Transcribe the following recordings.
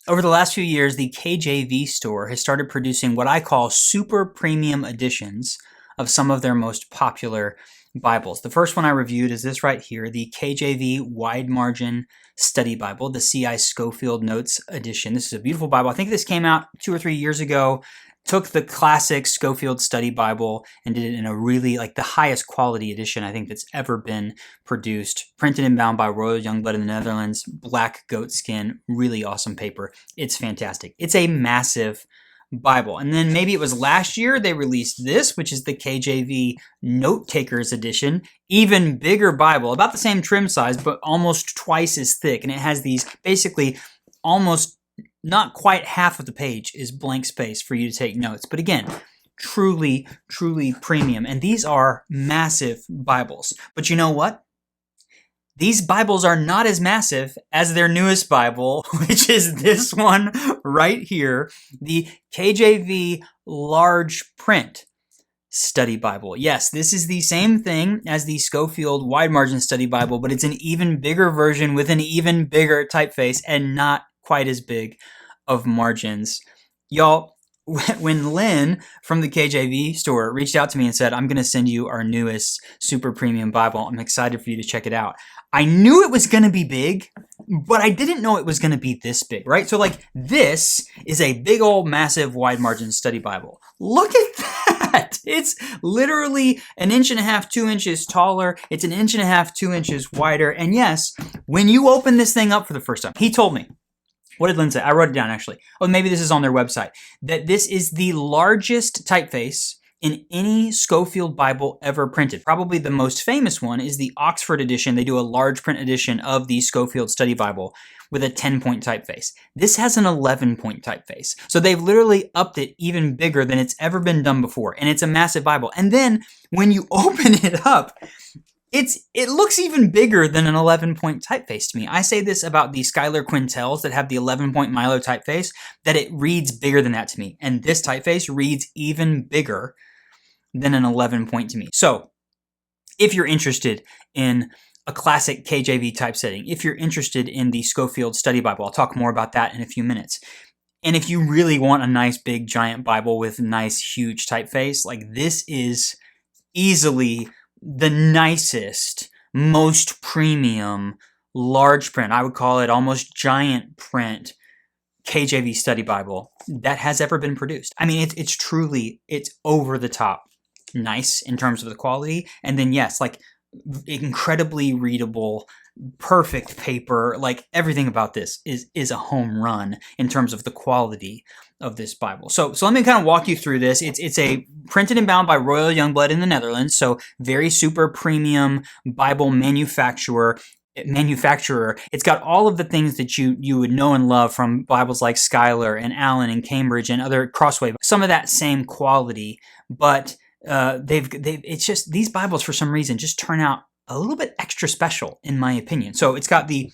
Over the last few years, the KJV store has started producing what I call super premium editions of some of their most popular Bibles. The first one I reviewed is this right here, the KJV Wide Margin Study Bible, the C.I. Scofield Notes Edition. This is a beautiful Bible. I think this came out 2 or 3 years ago. Took the classic Scofield Study Bible and did it in a really, the highest quality edition I think that's ever been produced. Printed and bound by Royal Youngblood in the Netherlands, black goat skin, really awesome paper. It's fantastic. It's a massive Bible. And then maybe it was last year they released this, which is the KJV Note Takers Edition. Even bigger Bible, about the same trim size, but almost twice as thick. And it has these basically almost not quite half of the page is blank space for you to take notes. But again, truly, truly premium. And these are massive Bibles. But you know what? These Bibles are not as massive as their newest Bible, which is this one right here, the KJV Large Print Study Bible. Yes, this is the same thing as the Scofield Wide Margin Study Bible, but it's an even bigger version with an even bigger typeface and not quite as big of margins. Y'all, when Lynn from the KJV store reached out to me and said, I'm going to send you our newest super premium Bible, I'm excited for you to check it out. I knew it was going to be big, but I didn't know it was going to be this big, right? So this is a big old massive wide margin study Bible. Look at that. It's literally 1.5 inches, 2 inches taller. It's 1.5 inches, 2 inches wider. And yes, when you open this thing up for the first time, he told me, what did Lynn say? I wrote it down actually. Oh, maybe this is on their website. That this is the largest typeface in any Scofield Bible ever printed. Probably the most famous one is the Oxford edition. They do a large print edition of the Scofield Study Bible with a 10-point typeface. This has an 11-point typeface. So they've literally upped it even bigger than it's ever been done before. And it's a massive Bible. And then when you open it up, it looks even bigger than an 11-point typeface to me. I say this about the Schuyler Quintels that have the 11-point Milo typeface, that it reads bigger than that to me. And this typeface reads even bigger than an 11-point to me. So if you're interested in a classic KJV typesetting, if you're interested in the Scofield Study Bible, I'll talk more about that in a few minutes. And if you really want a nice big giant Bible with nice huge typeface, this is easily the nicest, most premium, large print, I would call it almost giant print KJV Study Bible that has ever been produced. I mean, it's truly, it's over the top nice in terms of the quality. And then yes, incredibly readable, perfect paper, everything about this is a home run in terms of the quality of this Bible. So let me kind of walk you through this. It's a printed and bound by Royal Youngblood in the Netherlands, so very super premium Bible manufacturer. It's got all of the things that you would know and love from Bibles like Schuyler and Allen and Cambridge and other Crossway. Some of that same quality, but it's just these Bibles for some reason just turn out a little bit extra special in my opinion. So it's got the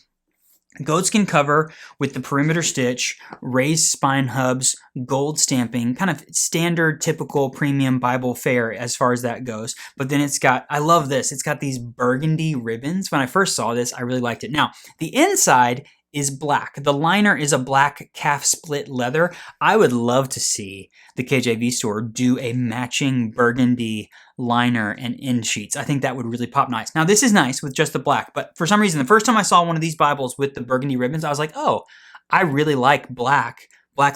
goatskin cover with the perimeter stitch, raised spine hubs, gold stamping, kind of standard, typical premium Bible fare as far as that goes. But then I love this, it's got these burgundy ribbons. When I first saw this, I really liked it. Now, the inside is black. The liner is a black calf split leather. I would love to see the KJV store do a matching burgundy liner and end sheets. I think that would really pop nice. Now, this is nice with just the black, but for some reason, the first time I saw one of these Bibles with the burgundy ribbons, I was like, oh, I really like black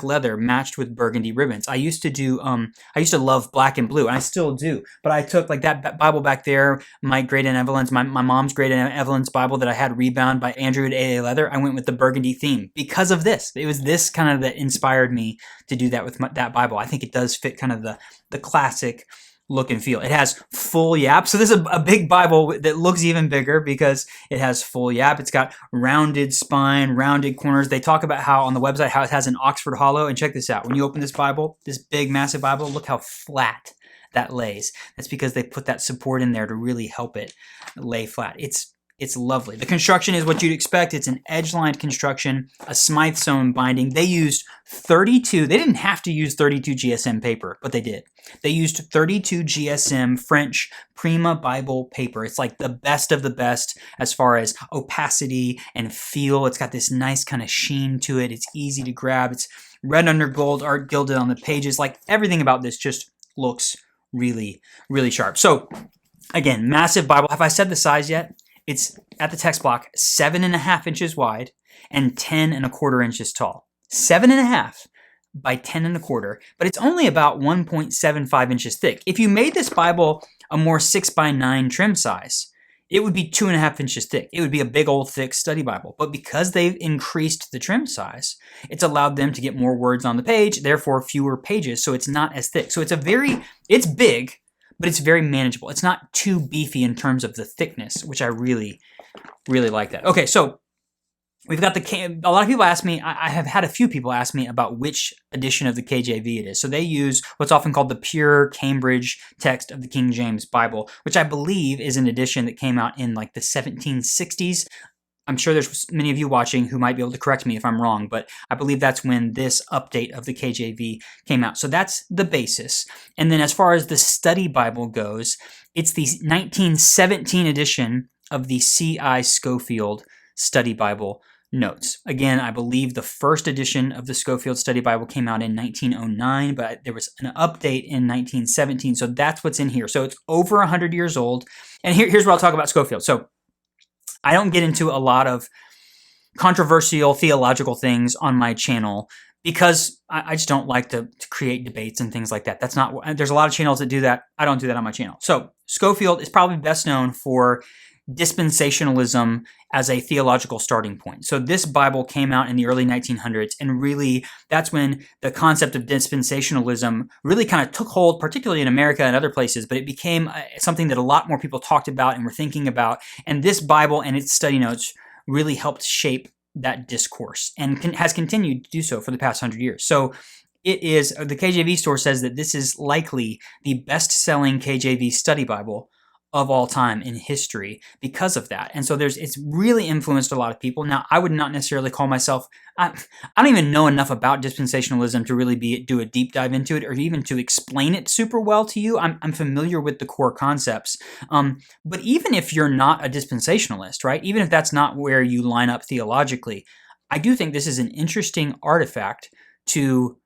leather matched with burgundy ribbons. I used to love black and blue, and I still do. But I took that Bible back there, my great Aunt Evelyn's, my mom's great Aunt Evelyn's Bible that I had rebound by Andrew at AA Leather. I went with the burgundy theme because of this. It was this kind of that inspired me to do that with that Bible. I think it does fit kind of the classic look and feel. It has full yap. So this is a big Bible that looks even bigger because it has full yap. It's got rounded spine, rounded corners. They talk about how on the website, how it has an Oxford hollow. And check this out. When you open this Bible, this big, massive Bible, look how flat that lays. That's because they put that support in there to really help it lay flat. It's It's lovely. The construction is what you'd expect. It's an edge-lined construction, a Smythe sewn binding. They used 32, they didn't have to use 32 GSM paper, but they did. They used 32 GSM French Prima Bible paper. It's like the best of the best as far as opacity and feel. It's got this nice kind of sheen to it. It's easy to grab. It's red under gold, art gilded on the pages. Like everything about this just looks really, really sharp. So again, massive Bible. Have I said the size yet? It's at the text block 7.5 inches wide and 10.25 inches tall. 7.5 by 10.25, but it's only about 1.75 inches thick. If you made this Bible a more 6x9 trim size, it would be 2.5 inches thick. It would be a big old thick study Bible. But because they've increased the trim size, it's allowed them to get more words on the page, therefore fewer pages, so it's not as thick. So it's big, but it's very manageable. It's not too beefy in terms of the thickness, which I really, really like that. Okay, so we've got a lot of people ask me, I have had a few people ask me about which edition of the KJV it is. So they use what's often called the pure Cambridge text of the King James Bible, which I believe is an edition that came out in like the 1760s. I'm sure there's many of you watching who might be able to correct me if I'm wrong, but I believe that's when this update of the KJV came out. So that's the basis. And then as far as the study Bible goes, it's the 1917 edition of the C.I. Scofield Study Bible Notes. Again, I believe the first edition of the Scofield Study Bible came out in 1909, but there was an update in 1917. So that's what's in here. So it's over 100 years old. And here's where I'll talk about Scofield. So I don't get into a lot of controversial theological things on my channel because I just don't like to create debates and things like that. That's not, there's a lot of channels that do that. I don't do that on my channel. So Scofield is probably best known for dispensationalism as a theological starting point. So this Bible came out in the early 1900s, and really that's when the concept of dispensationalism really kind of took hold, particularly in America and other places, but it became something that a lot more people talked about and were thinking about. And this Bible and its study notes really helped shape that discourse and has continued to do so for the past 100 years. So it is, the KJV store says that this is likely the best-selling KJV study Bible of all time in history because of that. And so it's really influenced a lot of people. Now, I would not necessarily call myself, I don't even know enough about dispensationalism to really do a deep dive into it or even to explain it super well to you. I'm familiar with the core concepts. But even if you're not a dispensationalist, right? Even if that's not where you line up theologically, I do think this is an interesting artifact to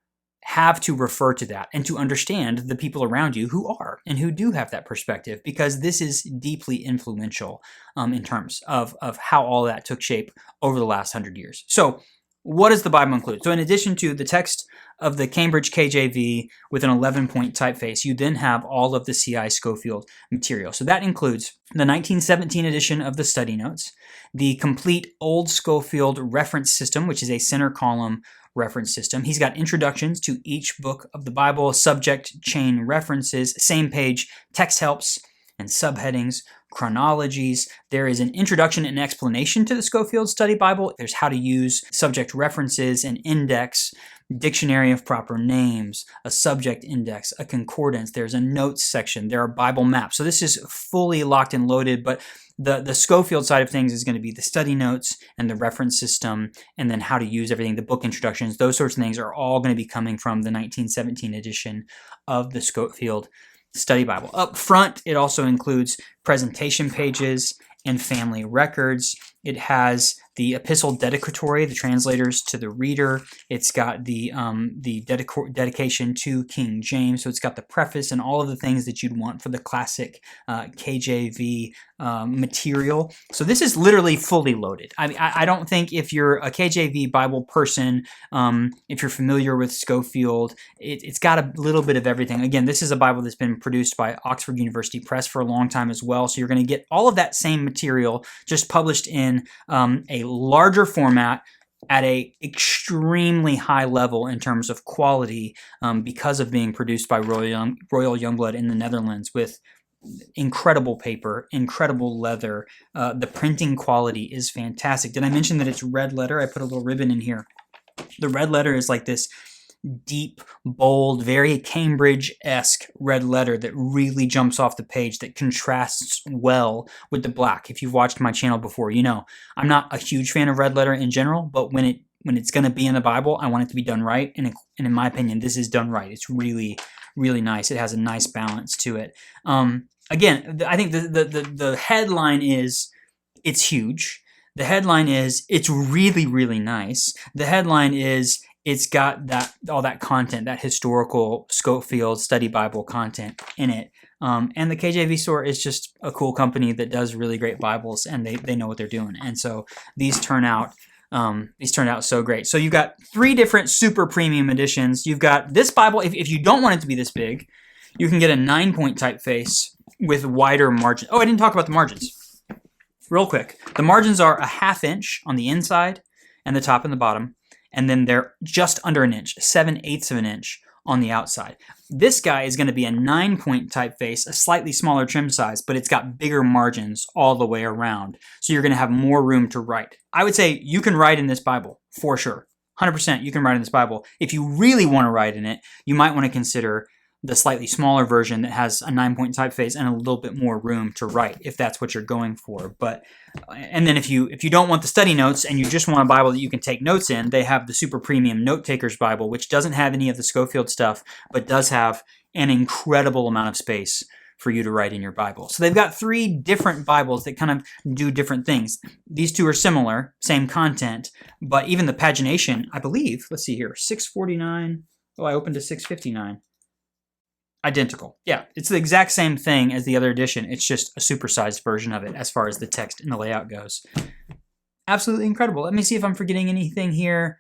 have to refer to that and to understand the people around you who are and who do have that perspective, because this is deeply influential in terms of how all that took shape over the last 100 years. So what does the Bible include? So in addition to the text of the Cambridge KJV with an 11-point typeface, you then have all of the C.I. Scofield material. So that includes the 1917 edition of the study notes, the complete Old Scofield reference system, which is a center column reference system. He's got introductions to each book of the Bible, subject chain references, same page, text helps and subheadings, chronologies. There is an introduction and explanation to the Scofield Study Bible. There's how to use subject references, an index, dictionary of proper names, a subject index, a concordance. There's a notes section. There are Bible maps. So this is fully locked and loaded, but the Scofield side of things is going to be the study notes and the reference system, and then how to use everything, the book introductions, those sorts of things are all going to be coming from the 1917 edition of the Scofield Study Bible. Up front, it also includes presentation pages and family records. It has the epistle dedicatory, the translators to the reader. It's got the dedication to King James. So it's got the preface and all of the things that you'd want for the classic KJV material. So this is literally fully loaded. I don't think if you're a KJV Bible person, if you're familiar with Scofield, it's got a little bit of everything. Again, this is a Bible that's been produced by Oxford University Press for a long time as well. So you're going to get all of that same material just published in a larger format at a extremely high level in terms of quality because of being produced by Royal Youngblood in the Netherlands with incredible paper, incredible leather. The printing quality is fantastic. Did I mention that it's red letter? I put a little ribbon in here. The red letter is like this deep, bold, very Cambridge-esque red letter that really jumps off the page, that contrasts well with the black. If you've watched my channel before, you know I'm not a huge fan of red letter in general, but when it's going to be in the Bible, I want it to be done right, and in my opinion, this is done right. It's really, really nice. It has a nice balance to it. Again, I think the headline is it's huge. The headline is it's really, really nice. The headline is it's got all that content, that historical Scofield study Bible content in it. And the KJV store is just a cool company that does really great Bibles, and they know what they're doing. And so these turn out so great. So you've got 3 different super premium editions. You've got this Bible. If you don't want it to be this big, you can get a 9-point typeface with wider margins. Oh, I didn't talk about the margins. Real quick, the margins are a 1/2 inch on the inside and the top and the bottom, and then they're just under an inch, 7/8 of an inch on the outside. This guy is going to be a 9-point typeface, a slightly smaller trim size, but it's got bigger margins all the way around, so you're going to have more room to write. I would say you can write in this Bible, for sure. 100% you can write in this Bible. If you really want to write in it, you might want to consider the slightly smaller version that has a 9-point typeface and a little bit more room to write, if that's what you're going for. But and then if you don't want the study notes and you just want a Bible that you can take notes in, they have the super premium Note Taker's Bible, which doesn't have any of the Scofield stuff, but does have an incredible amount of space for you to write in your Bible. So they've got 3 different Bibles that kind of do different things. These 2 are similar, same content, but even the pagination, I believe, let's see here, 649. Oh, I opened to 659. Identical. Yeah, it's the exact same thing as the other edition. It's just a supersized version of it as far as the text and the layout goes. Absolutely incredible. Let me see if I'm forgetting anything here.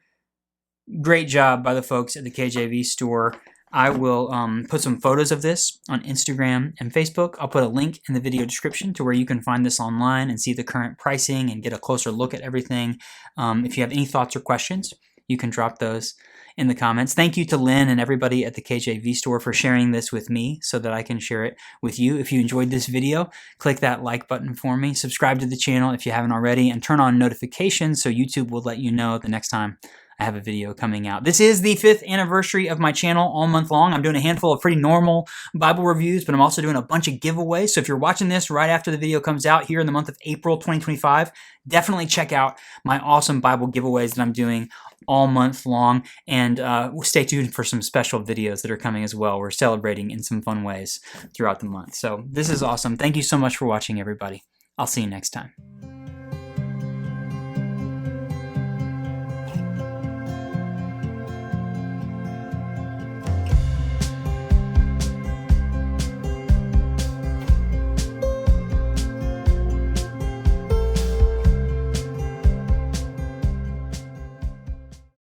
Great job by the folks at the KJV store. I will put some photos of this on Instagram and Facebook. I'll put a link in the video description to where you can find this online and see the current pricing and get a closer look at everything. If you have any thoughts or questions, you can drop those in the comments. Thank you to Lynn and everybody at the KJV store for sharing this with me so that I can share it with you. If you enjoyed this video, click that like button for me. Subscribe to the channel if you haven't already, and turn on notifications so YouTube will let you know the next time I have a video coming out. This is the 5th anniversary of my channel all month long. I'm doing a handful of pretty normal Bible reviews, but I'm also doing a bunch of giveaways. So if you're watching this right after the video comes out here in the month of April 2025, definitely check out my awesome Bible giveaways that I'm doing all month long, and stay tuned for some special videos that are coming as well. We're celebrating in some fun ways throughout the month. So this is awesome. Thank you so much for watching, everybody. I'll see you next time.